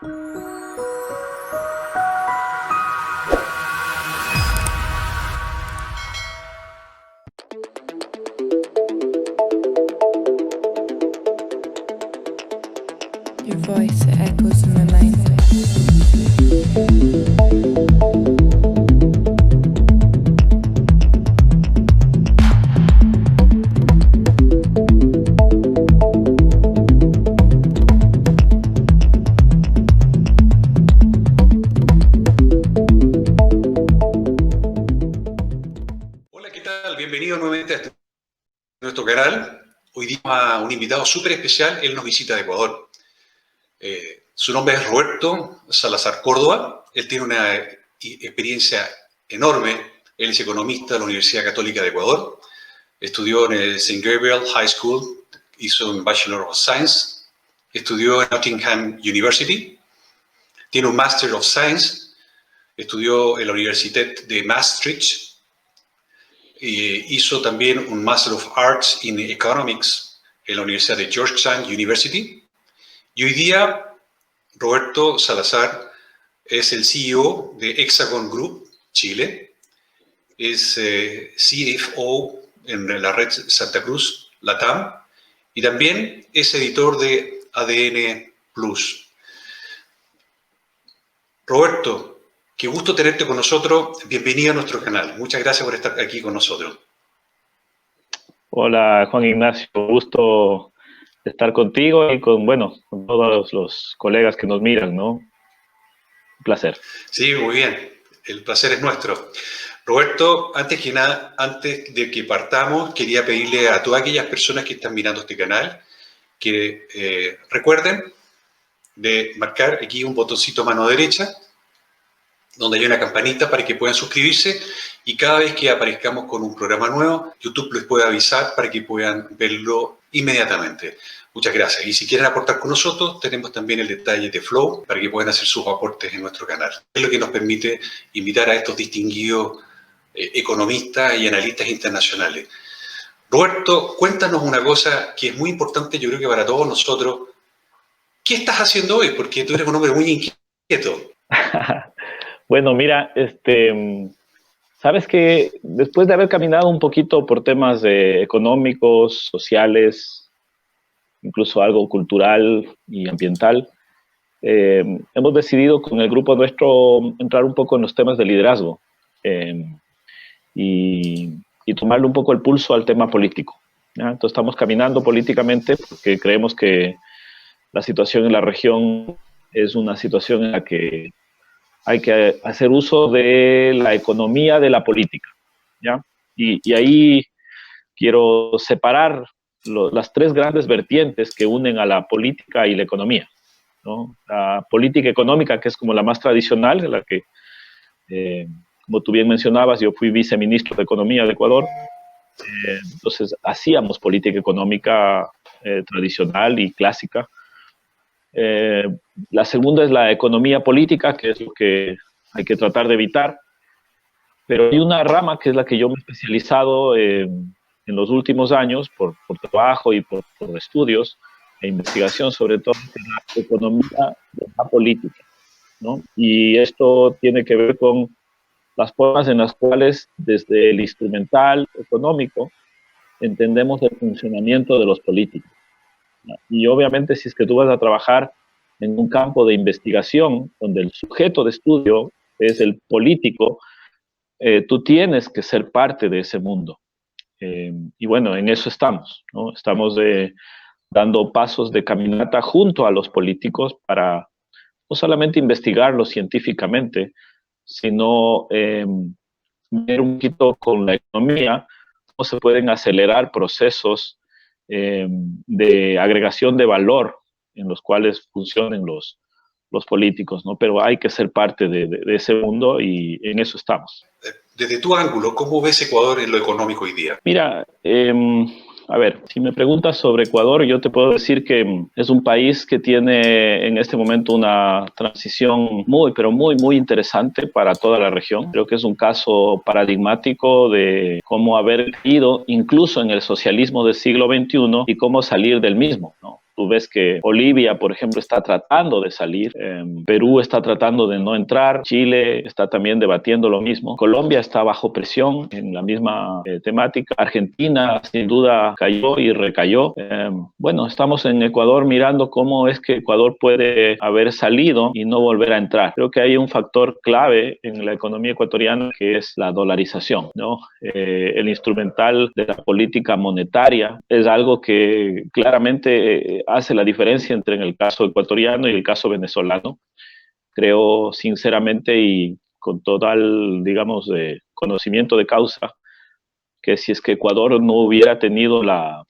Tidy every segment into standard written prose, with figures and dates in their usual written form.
Your voice echoes in my mind. Hola, ¿qué tal? Bienvenido nuevamente a nuestro canal. Hoy día a un invitado súper especial, él nos visita de Ecuador. Su nombre es Roberto Salazar Córdoba, él tiene una experiencia enorme, él es economista de la Universidad Católica de Ecuador, estudió en el St. Gabriel High School, hizo un Bachelor of Science, estudió en Nottingham University, tiene un Master of Science, estudió en la Universidad de Maastricht, hizo también un Master of Arts in Economics en la Universidad de Georgetown University. Y hoy día, Roberto Salazar es el CEO de Hexagon Group Chile, es CFO en la red Santa Cruz Latam y también es editor de ADN Plus. Roberto, qué gusto tenerte con nosotros. Bienvenido a nuestro canal. Muchas gracias por estar aquí con nosotros. Hola, Juan Ignacio. Gusto estar contigo y con todos los colegas que nos miran, ¿no? Un placer. Sí, muy bien. El placer es nuestro. Roberto, antes que nada, antes de que partamos, quería pedirle a todas aquellas personas que están mirando este canal que recuerden de marcar aquí un botoncito a mano derecha donde hay una campanita para que puedan suscribirse y cada vez que aparezcamos con un programa nuevo, YouTube les puede avisar para que puedan verlo inmediatamente. Muchas gracias. Y si quieren aportar con nosotros, tenemos también el detalle de Flow para que puedan hacer sus aportes en nuestro canal. Es lo que nos permite invitar a estos distinguidos economistas y analistas internacionales. Roberto, cuéntanos una cosa que es muy importante, yo creo que para todos nosotros. ¿Qué estás haciendo hoy? Porque tú eres un hombre muy inquieto. Bueno, mira, sabes que después de haber caminado un poquito por temas económicos, sociales, incluso algo cultural y ambiental, hemos decidido con el grupo nuestro entrar un poco en los temas de liderazgo y tomarle un poco el pulso al tema político, ¿ya? Entonces estamos caminando políticamente porque creemos que la situación en la región es una situación en la que hay que hacer uso de la economía de la política, ¿ya? Y ahí quiero separar las tres grandes vertientes que unen a la política y la economía, ¿no? La política económica, que es como la más tradicional, de la que, como tú bien mencionabas, yo fui viceministro de Economía de Ecuador, entonces hacíamos política económica tradicional y clásica. La segunda es la economía política, que es lo que hay que tratar de evitar, pero hay una rama que es la que yo me he especializado en los últimos años por trabajo y por estudios e investigación, sobre todo en la economía de la política, ¿no? Y esto tiene que ver con las formas en las cuales desde el instrumental económico entendemos el funcionamiento de los políticos. Y obviamente si es que tú vas a trabajar en un campo de investigación donde el sujeto de estudio es el político, tú tienes que ser parte de ese mundo. Y bueno, en eso estamos, ¿no? Estamos dando pasos de caminata junto a los políticos para no solamente investigarlos científicamente, sino ver un poquito con la economía cómo se pueden acelerar procesos de agregación de valor en los cuales funcionen los políticos, ¿no? Pero hay que ser parte de ese mundo y en eso estamos. Desde tu ángulo, ¿cómo ves Ecuador en lo económico hoy día? Mira, a ver, si me preguntas sobre Ecuador, yo te puedo decir que es un país que tiene en este momento una transición pero muy interesante para toda la región. Creo que es un caso paradigmático de cómo haber ido incluso en el socialismo del siglo XXI y cómo salir del mismo, ¿no? Tú ves que Bolivia, por ejemplo, está tratando de salir, Perú está tratando de no entrar, Chile está también debatiendo lo mismo, Colombia está bajo presión en la misma temática, Argentina sin duda cayó y recayó. Bueno, estamos en Ecuador mirando cómo es que Ecuador puede haber salido y no volver a entrar. Creo que hay un factor clave en la economía ecuatoriana que es la dolarización, ¿no? El instrumental de la política monetaria es algo que claramente hace la diferencia entre en el caso ecuatoriano y el caso venezolano. Creo sinceramente y con total, digamos, conocimiento de causa, que si es que Ecuador no hubiera tenido la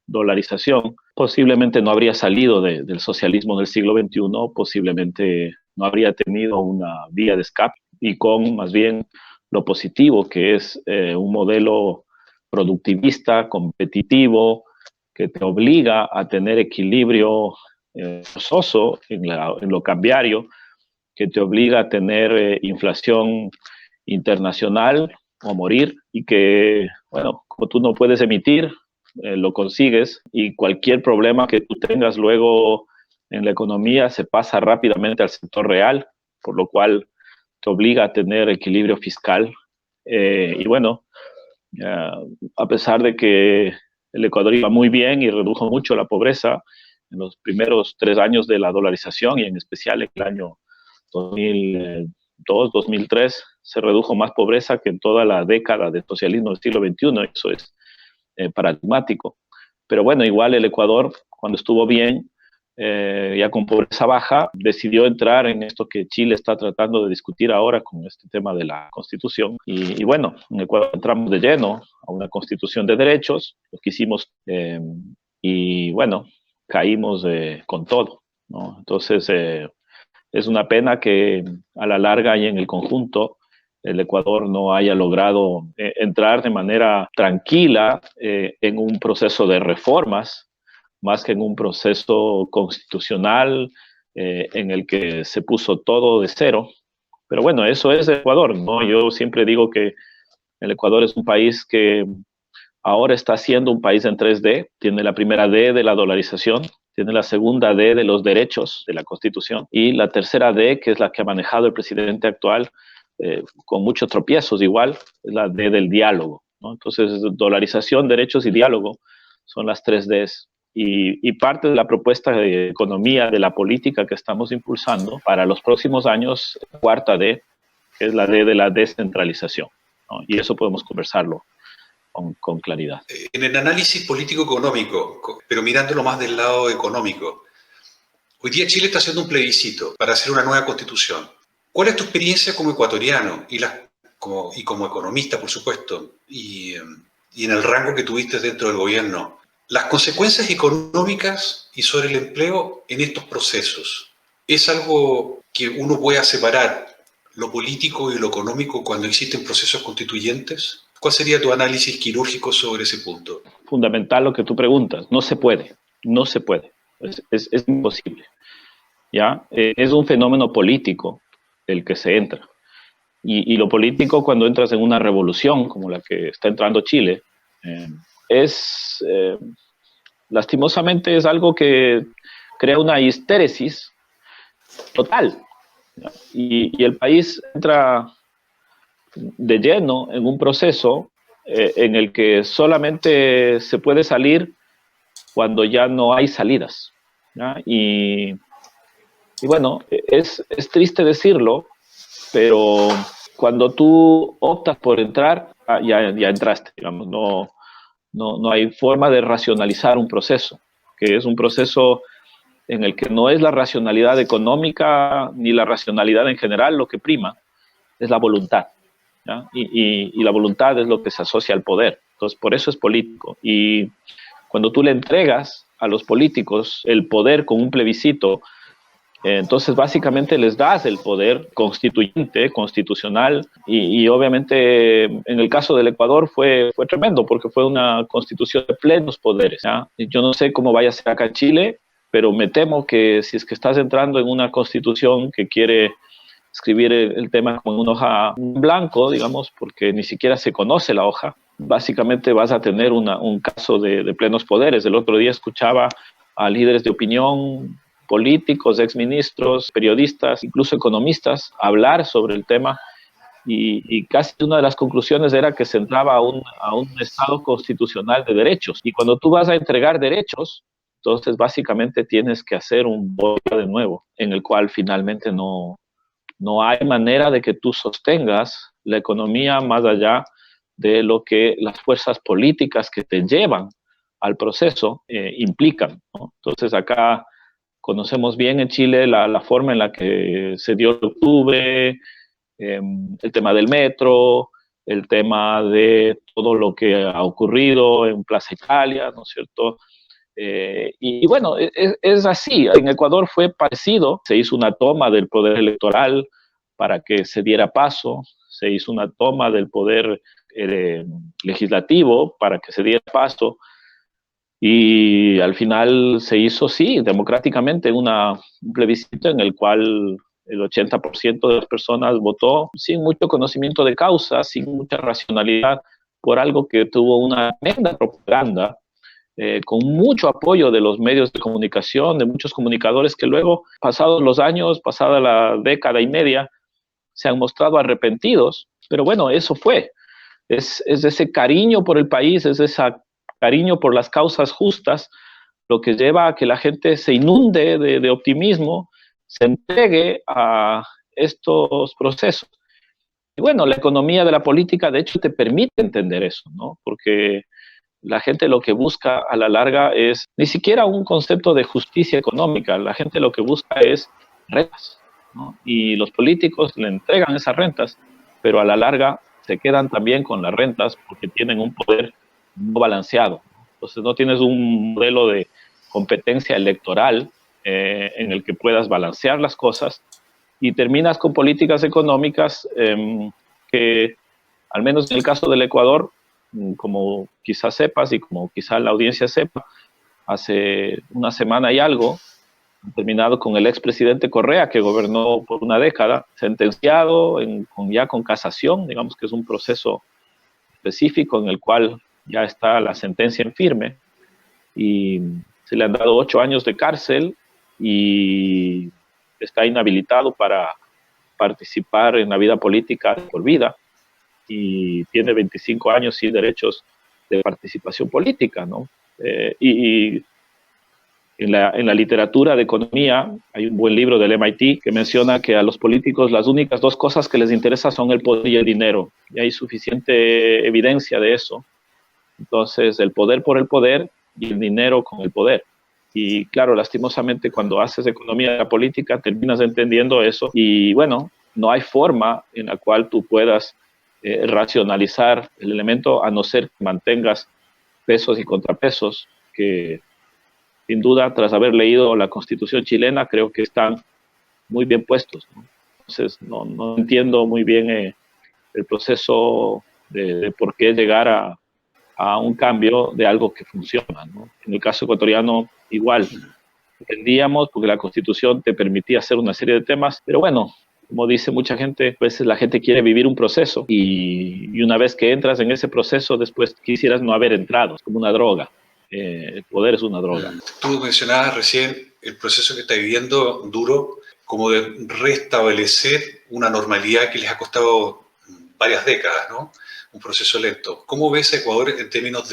dolarización, posiblemente no habría salido del socialismo del siglo XXI, posiblemente no habría tenido una vía de escape y con más bien lo positivo que es un modelo productivista, competitivo, que te obliga a tener equilibrio forzoso en lo cambiario, que te obliga a tener inflación internacional o morir y que, bueno, como tú no puedes emitir, lo consigues y cualquier problema que tú tengas luego en la economía se pasa rápidamente al sector real, por lo cual te obliga a tener equilibrio fiscal. Y bueno, a pesar de que el Ecuador iba muy bien y redujo mucho la pobreza en los primeros 3 años de la dolarización y en especial en el año 2002, 2003, se redujo más pobreza que en toda la década del socialismo del siglo XXI. Eso es paradigmático. Pero bueno, igual el Ecuador, cuando estuvo bien, ya con pobreza baja, decidió entrar en esto que Chile está tratando de discutir ahora con este tema de la Constitución. Y bueno, en Ecuador entramos de lleno a una Constitución de derechos, lo que hicimos, y bueno, caímos con todo, ¿no? Entonces, es una pena que a la larga y en el conjunto el Ecuador no haya logrado entrar de manera tranquila en un proceso de reformas, más que en un proceso constitucional en el que se puso todo de cero. Pero bueno, eso es Ecuador, ¿no? Yo siempre digo que el Ecuador es un país que ahora está siendo un país en 3D, tiene la primera D de la dolarización, tiene la segunda D de los derechos de la Constitución y la tercera D, que es la que ha manejado el presidente actual, con muchos tropiezos igual, es la D del diálogo, ¿no? Entonces, dolarización, derechos y diálogo son las 3Ds. Y parte de la propuesta de economía, de la política que estamos impulsando para los próximos años, cuarta D, que es la D de la descentralización, ¿no? Y eso podemos conversarlo con claridad. En el análisis político-económico, pero mirándolo más del lado económico, hoy día Chile está haciendo un plebiscito para hacer una nueva constitución. ¿Cuál es tu experiencia como ecuatoriano y como economista, por supuesto, y en el rango que tuviste dentro del gobierno? Las consecuencias económicas y sobre el empleo en estos procesos, ¿es algo que uno pueda separar lo político y lo económico cuando existen procesos constituyentes? ¿Cuál sería tu análisis quirúrgico sobre ese punto? Fundamental lo que tú preguntas. No se puede. Es imposible. ¿Ya? Es un fenómeno político el que se entra. Y lo político, cuando entras en una revolución como la que está entrando Chile, lastimosamente es algo que crea una histéresis total. Y el país entra de lleno en un proceso en el que solamente se puede salir cuando ya no hay salidas, ¿ya? Y bueno, es triste decirlo, pero cuando tú optas por entrar, ya entraste, digamos, no hay forma de racionalizar un proceso, que es un proceso en el que no es la racionalidad económica ni la racionalidad en general lo que prima, es la voluntad, ¿ya? Y la voluntad es lo que se asocia al poder. Entonces, por eso es político. Y cuando tú le entregas a los políticos el poder con un plebiscito, entonces básicamente les das el poder constituyente, constitucional, y obviamente en el caso del Ecuador fue tremendo porque fue una constitución de plenos poderes, ¿ya? Yo no sé cómo vaya a ser acá en Chile, pero me temo que si es que estás entrando en una constitución que quiere escribir el tema con una hoja en blanco, digamos, porque ni siquiera se conoce la hoja, básicamente vas a tener un caso de plenos poderes. El otro día escuchaba a líderes de opinión, políticos, exministros, periodistas, incluso economistas, a hablar sobre el tema. Y casi una de las conclusiones era que se entraba a un Estado constitucional de derechos. Y cuando tú vas a entregar derechos, entonces básicamente tienes que hacer un borrador de nuevo, en el cual finalmente no hay manera de que tú sostengas la economía más allá de lo que las fuerzas políticas que te llevan al proceso implican, ¿no? Entonces acá conocemos bien en Chile la forma en la que se dio el octubre, el tema del metro, el tema de todo lo que ha ocurrido en Plaza Italia, ¿no es cierto? Y bueno, es así. En Ecuador fue parecido. Se hizo una toma del poder electoral para que se diera paso. Se hizo una toma del poder legislativo para que se diera paso. Y al final se hizo, sí, democráticamente un plebiscito en el cual el 80% de las personas votó sin mucho conocimiento de causa, sin mucha racionalidad, por algo que tuvo una tremenda propaganda, con mucho apoyo de los medios de comunicación, de muchos comunicadores que luego, pasados los años, pasada la década y media, se han mostrado arrepentidos. Pero bueno, eso fue. Es ese cariño por el país, es ese cariño por las causas justas, lo que lleva a que la gente se inunde de optimismo, se entregue a estos procesos. Y bueno, la economía de la política, de hecho, te permite entender eso, ¿no? Porque la gente lo que busca a la larga es ni siquiera un concepto de justicia económica, la gente lo que busca es rentas, ¿no? Y los políticos le entregan esas rentas, pero a la larga se quedan también con las rentas porque tienen un poder no balanceado. Entonces no tienes un modelo de competencia electoral en el que puedas balancear las cosas y terminas con políticas económicas que, al menos en el caso del Ecuador, como quizás sepas y como quizás la audiencia sepa, hace una semana y algo, han terminado con el expresidente Correa, que gobernó por una década, sentenciado ya con casación, digamos que es un proceso específico en el cual ya está la sentencia en firme, y se le han dado 8 años de cárcel y está inhabilitado para participar en la vida política por vida, y tiene 25 años sin derechos de participación política, ¿no? Y en la literatura de economía hay un buen libro del MIT que menciona que a los políticos las únicas 2 cosas que les interesa son el poder y el dinero, y hay suficiente evidencia de eso. Entonces, el poder por el poder y el dinero con el poder. Y claro, lastimosamente, cuando haces economía de la política, terminas entendiendo eso. Y bueno, no hay forma en la cual tú puedas racionalizar el elemento, a no ser que mantengas pesos y contrapesos, que sin duda, tras haber leído la Constitución chilena, creo que están muy bien puestos, ¿no? Entonces, no entiendo muy bien el proceso de por qué llegar a un cambio de algo que funciona, ¿no? En el caso ecuatoriano, igual, entendíamos porque la Constitución te permitía hacer una serie de temas, pero bueno, como dice mucha gente, a veces la gente quiere vivir un proceso y una vez que entras en ese proceso, después quisieras no haber entrado, es como una droga. El poder es una droga. Tú mencionabas recién el proceso que está viviendo duro, como de restablecer una normalidad que les ha costado varias décadas, ¿no? Un proceso lento. ¿Cómo ves a Ecuador en términos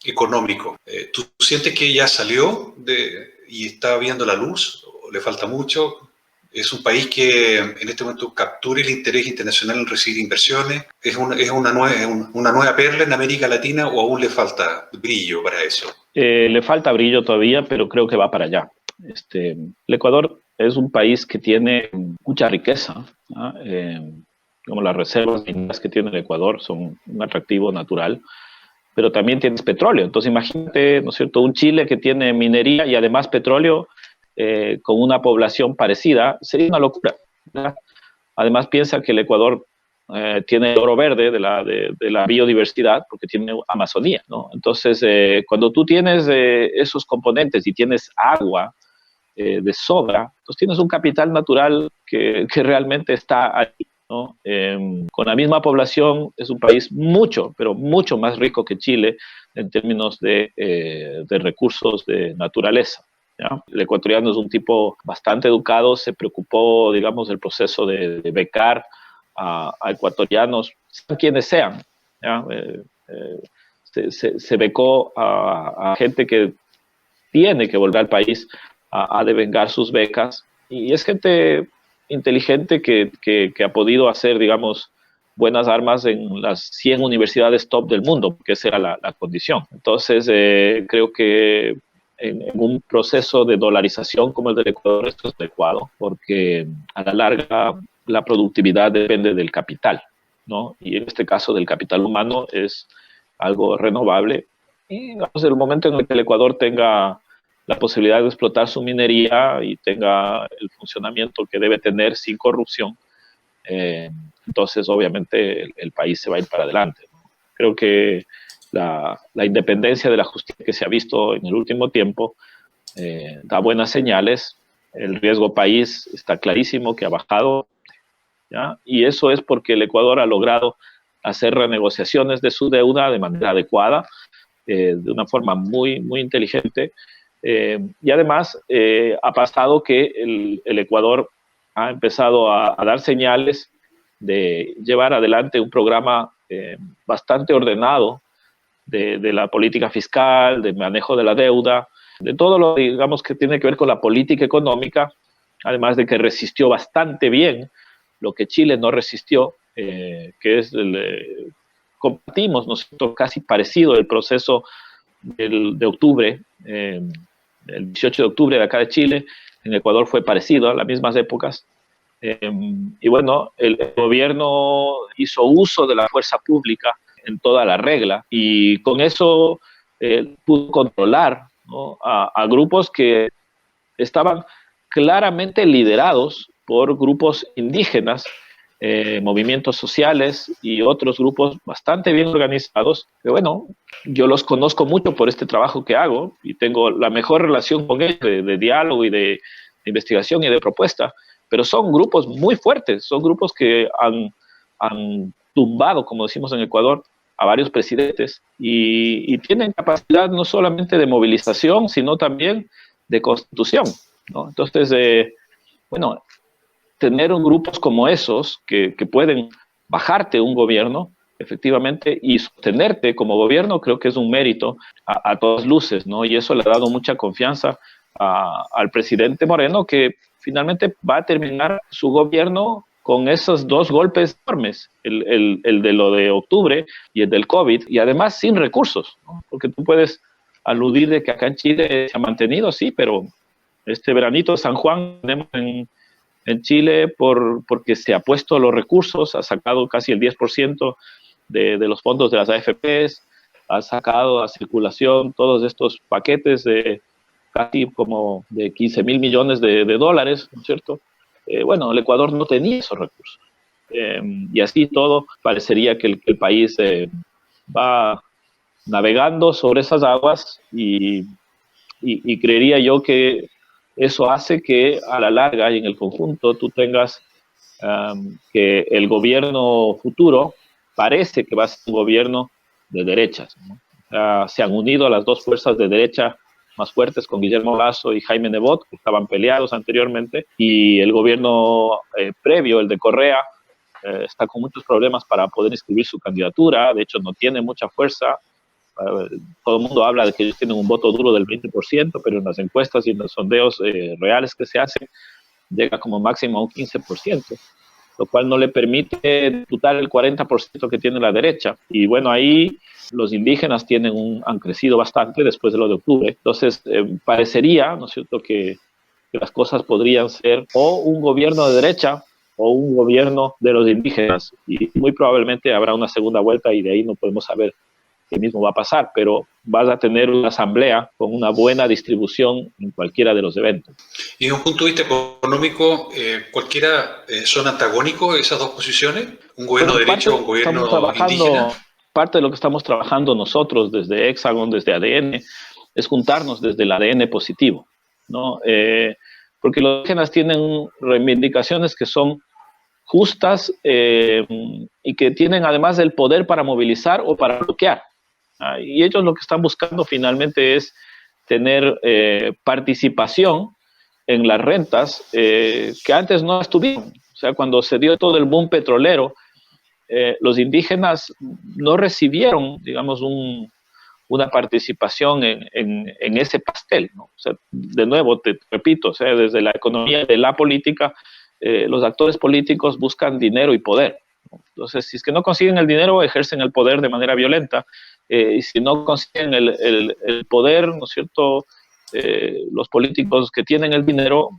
económicos? ¿Tú sientes que ya salió y está viendo la luz? ¿O le falta mucho? ¿Es un país que en este momento captura el interés internacional en recibir inversiones? ¿Es una nueva perla en América Latina o aún le falta brillo para eso? Le falta brillo todavía, pero creo que va para allá. El Ecuador es un país que tiene mucha riqueza, ¿no? Como las reservas mineras que tiene el Ecuador son un atractivo natural, pero también tienes petróleo. Entonces imagínate, ¿no es cierto?, un Chile que tiene minería y además petróleo, con una población parecida, sería una locura, ¿verdad? Además piensa que el Ecuador tiene el oro verde de la biodiversidad porque tiene Amazonía, ¿no? Entonces, cuando tú tienes esos componentes y tienes agua de sobra, pues tienes un capital natural que realmente está ahí, ¿no? Con la misma población es un país mucho, pero mucho más rico que Chile en términos de recursos de naturaleza. ¿ya? El ecuatoriano es un tipo bastante educado, se preocupó, digamos, del proceso de becar a ecuatorianos, sean quienes sean, ¿ya? Se becó a gente que tiene que volver al país a devengar sus becas, y es gente inteligente que ha podido hacer, digamos, buenas armas en las 100 universidades top del mundo, porque esa era la condición. Entonces, creo que en un proceso de dolarización como el del Ecuador, esto es adecuado, porque a la larga la productividad depende del capital, ¿no? Y en este caso del capital humano es algo renovable. Y digamos, el momento en el que el Ecuador tenga la posibilidad de explotar su minería y tenga el funcionamiento que debe tener sin corrupción, entonces obviamente el país se va a ir para adelante, ¿no? Creo que la independencia de la justicia que se ha visto en el último tiempo da buenas señales. El riesgo país está clarísimo que ha bajado, ¿ya? Y eso es porque el Ecuador ha logrado hacer renegociaciones de su deuda de manera adecuada, de una forma muy, muy inteligente. Y además ha pasado que el Ecuador ha empezado a dar señales de llevar adelante un programa bastante ordenado de la política fiscal, de manejo de la deuda, de todo lo, digamos, que tiene que ver con la política económica, además de que resistió bastante bien lo que Chile no resistió, que es compartimos, ¿no es cierto?, casi parecido el proceso de octubre, el 18 de octubre de acá de Chile. En Ecuador fue parecido a las mismas épocas. Y bueno, el gobierno hizo uso de la fuerza pública en toda la regla, y con eso pudo controlar, ¿no?, a grupos que estaban claramente liderados por grupos indígenas, movimientos sociales y otros grupos bastante bien organizados, que bueno, yo los conozco mucho por este trabajo que hago y tengo la mejor relación con ellos de diálogo y de investigación y de propuesta, pero son grupos muy fuertes, son grupos que han tumbado, como decimos en Ecuador, a varios presidentes, y tienen capacidad no solamente de movilización, sino también de constitución, ¿no? Entonces, bueno, tener grupos como esos que pueden bajarte un gobierno, efectivamente, y sostenerte como gobierno, creo que es un mérito a todas luces, ¿no? Y eso le ha dado mucha confianza al presidente Moreno, que finalmente va a terminar su gobierno con esos dos golpes enormes, el de lo de octubre y el del COVID, y además sin recursos, ¿no? Porque tú puedes aludir de que acá en Chile se ha mantenido, sí, pero este veranito de San Juan tenemos en Chile porque se ha puesto los recursos, ha sacado casi el 10% de los fondos de las AFPs, ha sacado a circulación todos estos paquetes de casi como de 15,000 millones de dólares, ¿no es cierto? Bueno, el Ecuador no tenía esos recursos. Y así todo parecería que el país va navegando sobre esas aguas, y creería yo que eso hace que a la larga y en el conjunto tú tengas que el gobierno futuro parece que va a ser un gobierno de derechas, ¿no? Se han unido las dos fuerzas de derecha más fuertes con Guillermo Lasso y Jaime Nebot, que estaban peleados anteriormente, y el gobierno previo, el de Correa, está con muchos problemas para poder inscribir su candidatura. De hecho, no tiene mucha fuerza. Todo el mundo habla de que ellos tienen un voto duro del 20%, pero en las encuestas y en los sondeos reales que se hacen, llega como máximo a un 15%, lo cual no le permite disputar el 40% que tiene la derecha. Y bueno, ahí los indígenas han crecido bastante después de lo de octubre. Entonces, parecería, ¿no es cierto?, que las cosas podrían ser o un gobierno de derecha o un gobierno de los indígenas. Y muy probablemente habrá una segunda vuelta, y de ahí no podemos saber qué mismo va a pasar, pero vas a tener una asamblea con una buena distribución en cualquiera de los eventos. Y desde un punto de vista económico, ¿cualquiera son antagónicos esas dos posiciones? ¿Un gobierno de derecha o un gobierno indígena? Parte de lo que estamos trabajando nosotros desde Hexagon, desde ADN, es juntarnos desde el ADN positivo, ¿no? Porque los indígenas tienen reivindicaciones que son justas y que tienen además el poder para movilizar o para bloquear. Y ellos lo que están buscando finalmente es tener participación en las rentas que antes no estuvieron. O sea, cuando se dio todo el boom petrolero, los indígenas no recibieron, digamos, una participación en ese pastel, ¿no? O sea, de nuevo, te repito, o sea, desde la economía de la política, los actores políticos buscan dinero y poder, ¿no? Entonces, si es que no consiguen el dinero, ejercen el poder de manera violenta, y si no consiguen el poder, ¿no es cierto?, los políticos que tienen el dinero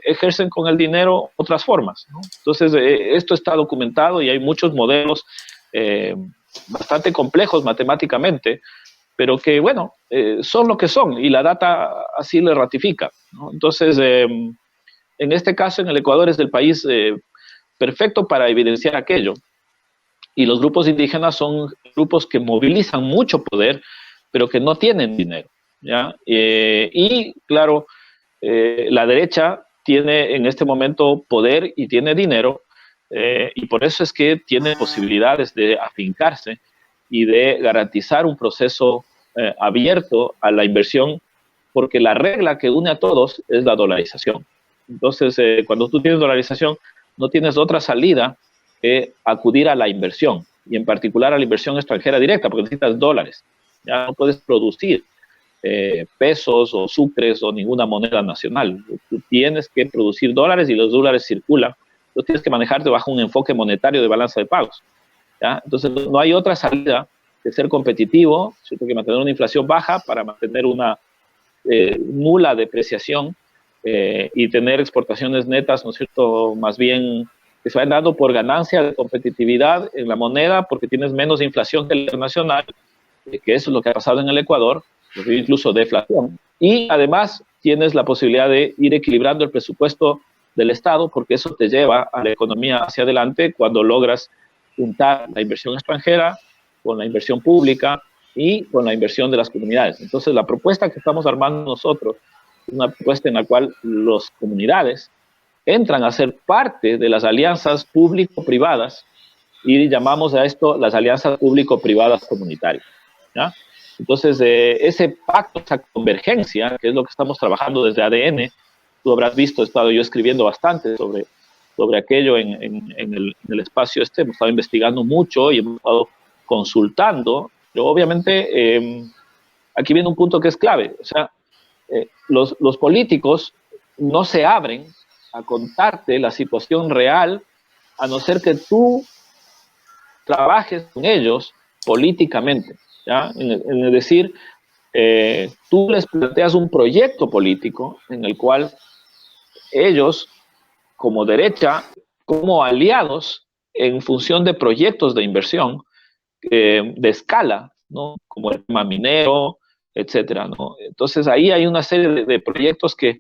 ejercen con el dinero otras formas, ¿no? Entonces, esto está documentado y hay muchos modelos bastante complejos matemáticamente, pero que, bueno, son lo que son y la data así le ratifica, ¿no? Entonces, en este caso, en el Ecuador es el país perfecto para evidenciar aquello. Y los grupos indígenas son grupos que movilizan mucho poder, pero que no tienen dinero, ¿ya? Y, claro, la derecha tiene en este momento poder y tiene dinero, y por eso es que tiene posibilidades de afincarse y de garantizar un proceso abierto a la inversión, porque la regla que une a todos es la dolarización. Entonces, cuando tú tienes dolarización, no tienes otra salida que acudir a la inversión, y en particular a la inversión extranjera directa, porque necesitas dólares. Ya no puedes producir pesos o sucres o ninguna moneda nacional. Tú tienes que producir dólares y los dólares circulan. Tú tienes que manejarte bajo un enfoque monetario de balanza de pagos, ¿ya? Entonces, no hay otra salida que ser competitivo, ¿cierto?, que mantener una inflación baja para mantener una nula depreciación y tener exportaciones netas, ¿no es cierto?, más bien que se van dando por ganancia de competitividad en la moneda porque tienes menos inflación que la internacional, que eso es lo que ha pasado en el Ecuador, incluso deflación. Y además tienes la posibilidad de ir equilibrando el presupuesto del Estado, porque eso te lleva a la economía hacia adelante cuando logras juntar la inversión extranjera con la inversión pública y con la inversión de las comunidades. Entonces, la propuesta que estamos armando nosotros es una propuesta en la cual las comunidades entran a ser parte de las alianzas público-privadas, y llamamos a esto las alianzas público-privadas comunitarias, ¿ya? Entonces, ese pacto, esa convergencia, que es lo que estamos trabajando desde ADN, tú habrás visto, he estado yo escribiendo bastante sobre aquello en el espacio este, hemos estado investigando mucho y hemos estado consultando, pero obviamente aquí viene un punto que es clave, o sea, los políticos no se abren a contarte la situación real, a no ser que tú trabajes con ellos políticamente, ¿ya? Es decir, tú les planteas un proyecto político en el cual ellos, como derecha, como aliados, en función de proyectos de inversión de escala, ¿no?, como el tema minero, etcétera, ¿no? Entonces, ahí hay una serie de proyectos que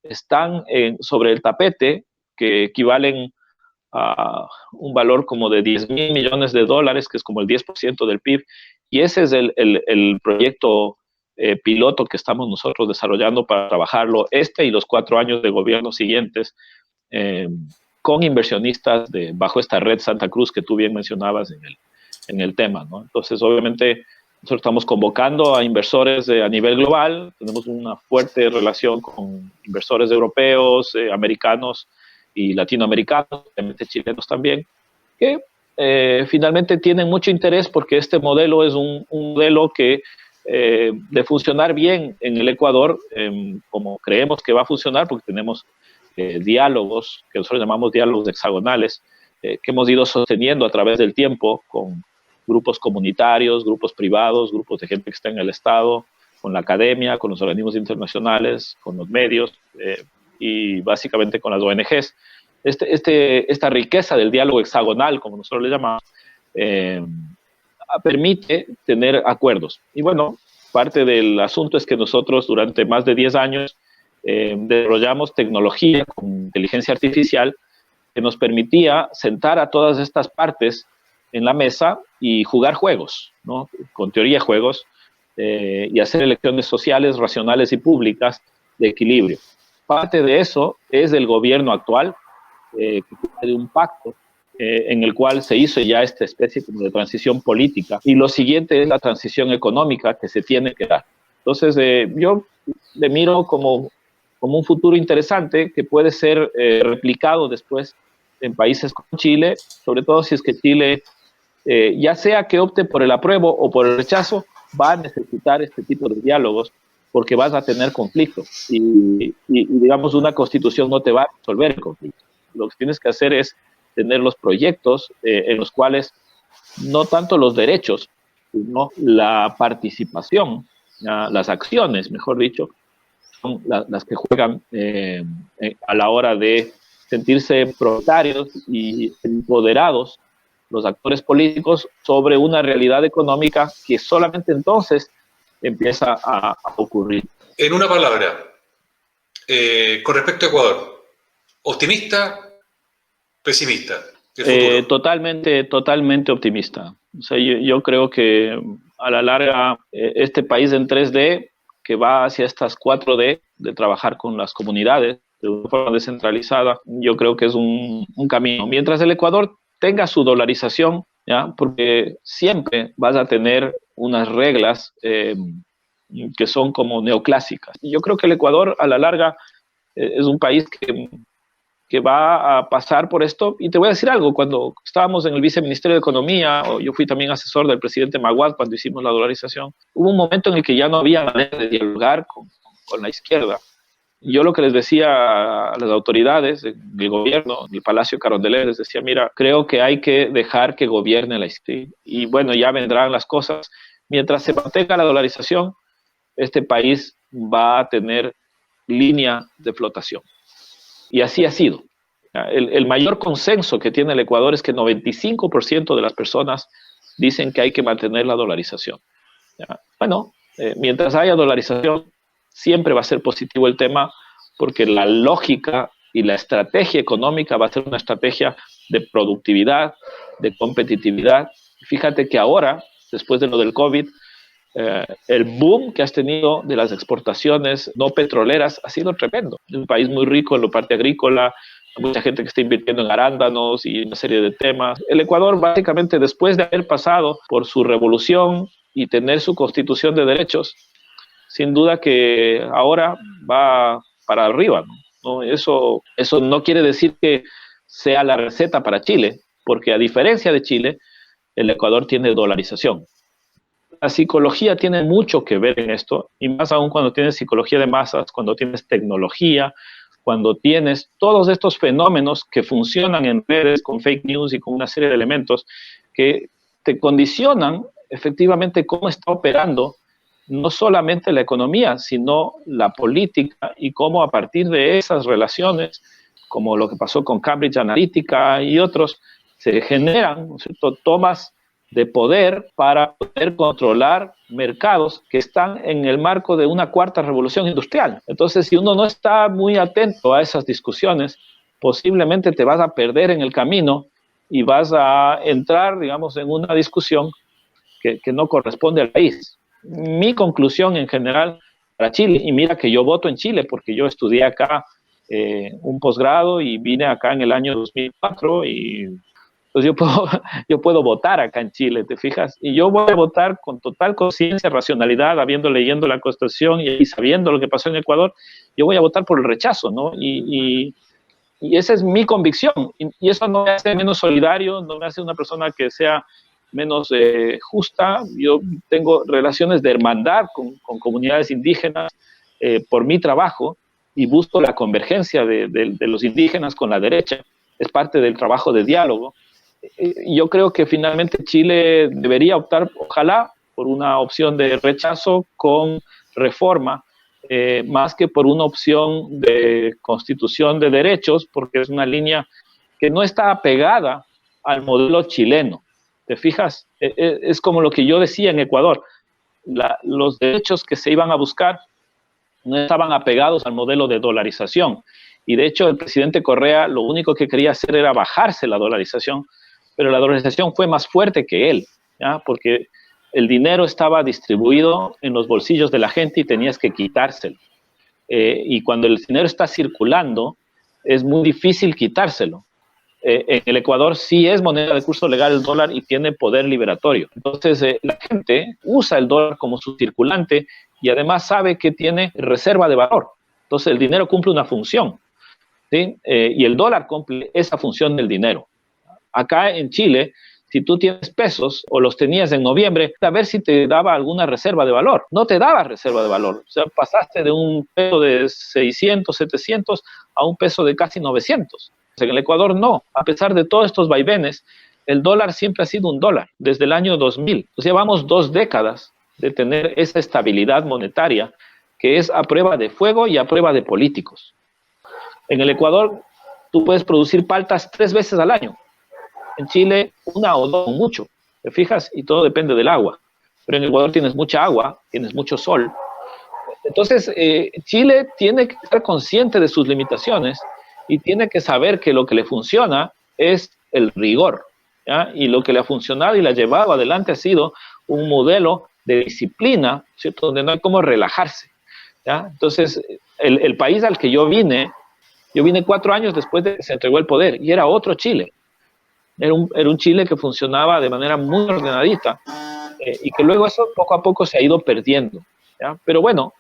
están sobre el tapete, que equivalen a un valor como de 10.000 millones de dólares, que es como el 10% del PIB, y ese es el proyecto piloto que estamos nosotros desarrollando para trabajarlo y los 4 años de gobierno siguientes, con inversionistas bajo esta red Santa Cruz que tú bien mencionabas en el tema, ¿no? Entonces, obviamente, nosotros estamos convocando a inversores a nivel global, tenemos una fuerte relación con inversores europeos, americanos y latinoamericanos, obviamente chilenos también, que finalmente tienen mucho interés porque este modelo es un modelo que de funcionar bien en el Ecuador, como creemos que va a funcionar, porque tenemos diálogos, que nosotros llamamos diálogos hexagonales, que hemos ido sosteniendo a través del tiempo con grupos comunitarios, grupos privados, grupos de gente que está en el Estado, con la academia, con los organismos internacionales, con los medios y básicamente con las ONGs. Esta riqueza del diálogo hexagonal, como nosotros le llamamos, permite tener acuerdos. Y bueno, parte del asunto es que nosotros durante más de 10 años desarrollamos tecnología con inteligencia artificial que nos permitía sentar a todas estas partes en la mesa y jugar juegos, ¿no?, con teoría de juegos, y hacer elecciones sociales, racionales y públicas de equilibrio. Parte de eso es el gobierno actual, que tiene un pacto en el cual se hizo ya esta especie como de transición política, y lo siguiente es la transición económica que se tiene que dar. Entonces, yo le miro como un futuro interesante que puede ser replicado después en países como Chile, sobre todo si es que Chile, ya sea que opte por el apruebo o por el rechazo, va a necesitar este tipo de diálogos porque vas a tener conflicto y digamos, una constitución no te va a resolver el conflicto. Lo que tienes que hacer es tener los proyectos en los cuales no tanto los derechos, sino la participación, las acciones, mejor dicho, son las que juegan a la hora de sentirse propietarios y empoderados los actores políticos sobre una realidad económica que solamente entonces empieza a ocurrir. En una palabra, con respecto a Ecuador, ¿optimista, pesimista? Totalmente optimista. O sea, yo creo que a la larga este país en 3D que va hacia estas 4D de trabajar con las comunidades de una forma descentralizada, yo creo que es un camino. Mientras el Ecuador tenga su dolarización, ¿ya? Porque siempre vas a tener unas reglas que son como neoclásicas. Yo creo que el Ecuador a la larga es un país que va a pasar por esto. Y te voy a decir algo, cuando estábamos en el Viceministerio de Economía, o yo fui también asesor del presidente Maguad cuando hicimos la dolarización, hubo un momento en el que ya no había manera de dialogar con la izquierda. Yo lo que les decía a las autoridades del gobierno, del Palacio Carondelet, les decía, mira, creo que hay que dejar que gobierne la izquierda. Y bueno, ya vendrán las cosas. Mientras se mantenga la dolarización, este país va a tener línea de flotación. Y así ha sido. El mayor consenso que tiene el Ecuador es que 95% de las personas dicen que hay que mantener la dolarización. Bueno, mientras haya dolarización, siempre va a ser positivo el tema, porque la lógica y la estrategia económica va a ser una estrategia de productividad, de competitividad. Fíjate que ahora, después de lo del COVID, el boom que has tenido de las exportaciones no petroleras ha sido tremendo. Es un país muy rico en la parte agrícola, hay mucha gente que está invirtiendo en arándanos y una serie de temas. El Ecuador, básicamente, después de haber pasado por su revolución y tener su constitución de derechos, sin duda que ahora va para arriba, ¿no? Eso no quiere decir que sea la receta para Chile, porque a diferencia de Chile, el Ecuador tiene dolarización. La psicología tiene mucho que ver en esto, y más aún cuando tienes psicología de masas, cuando tienes tecnología, cuando tienes todos estos fenómenos que funcionan en redes con fake news y con una serie de elementos que te condicionan efectivamente cómo está operando no solamente la economía, sino la política y cómo a partir de esas relaciones, como lo que pasó con Cambridge Analytica y otros, se generan, ¿no es cierto?, tomas de poder para poder controlar mercados que están en el marco de una cuarta revolución industrial. Entonces, si uno no está muy atento a esas discusiones, posiblemente te vas a perder en el camino y vas a entrar, digamos, en una discusión que no corresponde al país. Mi conclusión en general para Chile, y mira que yo voto en Chile porque yo estudié acá un posgrado y vine acá en el año 2004 y pues yo puedo votar acá en Chile, ¿te fijas? Y yo voy a votar con total conciencia, racionalidad, leyendo la Constitución y sabiendo lo que pasó en Ecuador, yo voy a votar por el rechazo, ¿no? Y esa es mi convicción. Y eso no me hace menos solidario, no me hace una persona que sea menos justa. Yo tengo relaciones de hermandad con comunidades indígenas por mi trabajo y busco la convergencia de los indígenas con la derecha. Es parte del trabajo de diálogo. Yo creo que finalmente Chile debería optar, ojalá, por una opción de rechazo con reforma, más que por una opción de constitución de derechos, porque es una línea que no está apegada al modelo chileno. ¿Te fijas? Es como lo que yo decía en Ecuador. Los derechos que se iban a buscar no estaban apegados al modelo de dolarización. Y de hecho, el presidente Correa lo único que quería hacer era bajarse la dolarización, pero la dolarización fue más fuerte que él, ¿ya? Porque el dinero estaba distribuido en los bolsillos de la gente y tenías que quitárselo. Y cuando el dinero está circulando, es muy difícil quitárselo. en el Ecuador sí es moneda de curso legal el dólar y tiene poder liberatorio. Entonces, la gente usa el dólar como su circulante y además sabe que tiene reserva de valor. Entonces, el dinero cumple una función, ¿sí? Y el dólar cumple esa función del dinero. Acá en Chile, si tú tienes pesos o los tenías en noviembre, a ver si te daba alguna reserva de valor. No te daba reserva de valor. O sea, pasaste de un peso de 600, 700 a un peso de casi 900. En el Ecuador no. A pesar de todos estos vaivenes, el dólar siempre ha sido un dólar desde el año 2000. O sea, llevamos 2 décadas de tener esa estabilidad monetaria que es a prueba de fuego y a prueba de políticos. En el Ecuador, tú puedes producir paltas 3 veces al año. En Chile, 1 o 2, mucho, ¿te fijas? Y todo depende del agua. Pero en el Ecuador tienes mucha agua, tienes mucho sol. Entonces, Chile tiene que estar consciente de sus limitaciones y tiene que saber que lo que le funciona es el rigor, ¿ya? Y lo que le ha funcionado y le ha llevado adelante ha sido un modelo de disciplina, ¿cierto? Donde no hay cómo relajarse, ¿ya? Entonces, el país al que yo vine 4 años después de que se entregó el poder y era otro Chile. Era un Chile que funcionaba de manera muy ordenadita y que luego eso poco a poco se ha ido perdiendo, ¿ya? Pero bueno,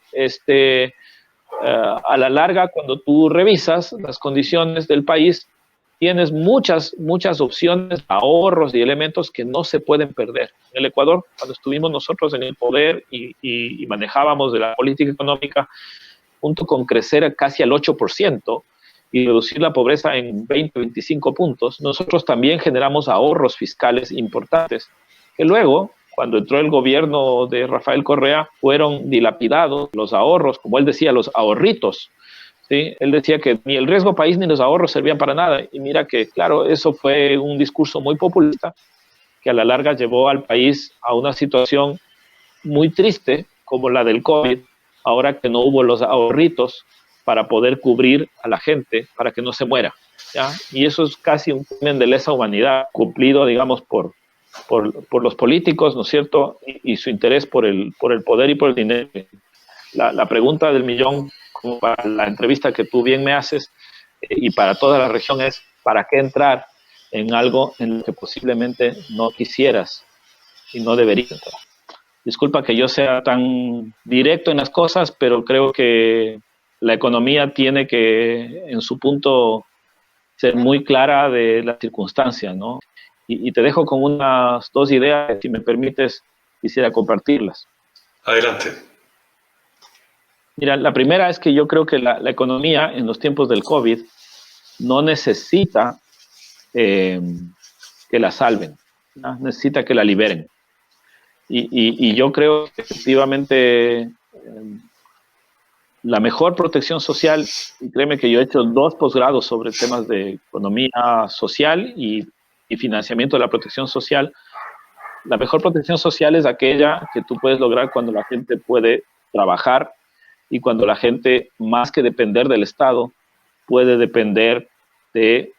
a la larga, cuando tú revisas las condiciones del país, tienes muchas opciones, ahorros y elementos que no se pueden perder. En el Ecuador, cuando estuvimos nosotros en el poder y manejábamos de la política económica, junto con crecer casi al 8%, y reducir la pobreza en 20, 25 puntos, nosotros también generamos ahorros fiscales importantes, que luego, cuando entró el gobierno de Rafael Correa, fueron dilapidados los ahorros, como él decía, los ahorritos, ¿sí? Él decía que ni el riesgo país ni los ahorros servían para nada, y mira que, claro, eso fue un discurso muy populista, que a la larga llevó al país a una situación muy triste, como la del COVID, ahora que no hubo los ahorritos para poder cubrir a la gente, para que no se muera, ¿ya? Y eso es casi un crimen de lesa humanidad cumplido, digamos, por los políticos, ¿no es cierto? Y su interés por el poder y por el dinero. La pregunta del millón, como para la entrevista que tú bien me haces, y para toda la región es, ¿para qué entrar en algo en lo que posiblemente no quisieras y no deberías entrar? Disculpa que yo sea tan directo en las cosas, pero creo que la economía tiene que, en su punto, ser muy clara de las circunstancias, ¿no? Y te dejo con unas 2 ideas, si me permites, quisiera compartirlas. Adelante. Mira, la primera es que yo creo que la economía en los tiempos del COVID no necesita que la salven, ¿no? Necesita que la liberen. Y yo creo que efectivamente la mejor protección social, y créeme que yo he hecho 2 posgrados sobre temas de economía social y financiamiento de la protección social. La mejor protección social es aquella que tú puedes lograr cuando la gente puede trabajar y cuando la gente, más que depender del Estado, puede depender de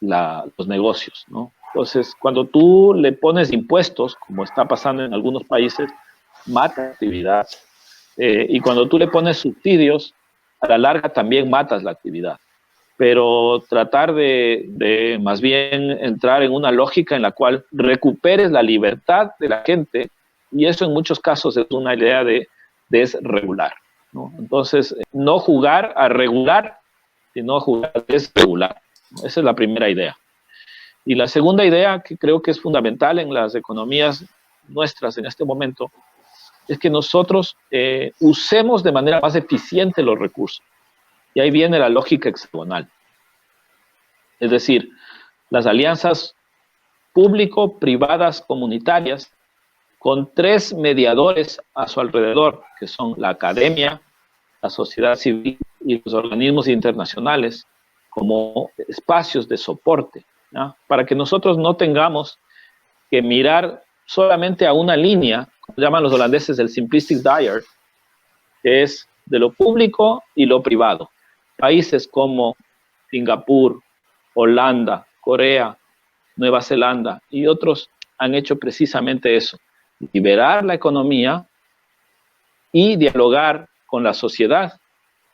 los negocios, ¿no? Entonces, cuando tú le pones impuestos, como está pasando en algunos países, mata actividad. Y cuando tú le pones subsidios, a la larga también matas la actividad. Pero tratar de más bien entrar en una lógica en la cual recuperes la libertad de la gente, y eso en muchos casos es una idea de desregular, ¿no? Entonces, no jugar a regular, sino jugar a desregular. Esa es la primera idea. Y la segunda idea, que creo que es fundamental en las economías nuestras en este momento, es que nosotros usemos de manera más eficiente los recursos. Y ahí viene la lógica hexagonal. Es decir, las alianzas público-privadas comunitarias con 3 mediadores a su alrededor, que son la academia, la sociedad civil y los organismos internacionales, como espacios de soporte, ¿no? Para que nosotros no tengamos que mirar solamente a una línea, como llaman los holandeses el simplistic diet, que es de lo público y lo privado. Países como Singapur, Holanda, Corea, Nueva Zelanda y otros han hecho precisamente eso: liberar la economía y dialogar con la sociedad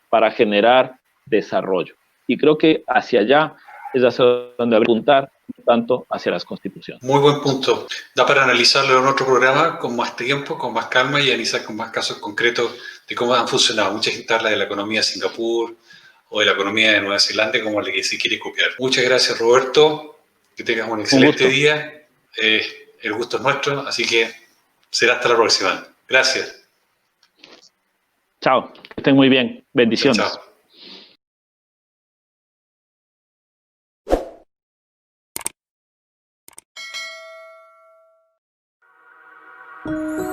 para generar desarrollo. Y creo que hacia allá es hacia donde habría que apuntar, por tanto, hacia las constituciones. Muy buen punto. Da para analizarlo en otro programa con más tiempo, con más calma y analizar con más casos concretos de cómo han funcionado. Mucha gente habla de la economía de Singapur o de la economía de Nueva Zelanda como la que se quiere copiar. Muchas gracias, Roberto. Que tengas un excelente día. El gusto es nuestro, así que será hasta la próxima. Gracias. Chao, que estén muy bien. Bendiciones. Chao, chao.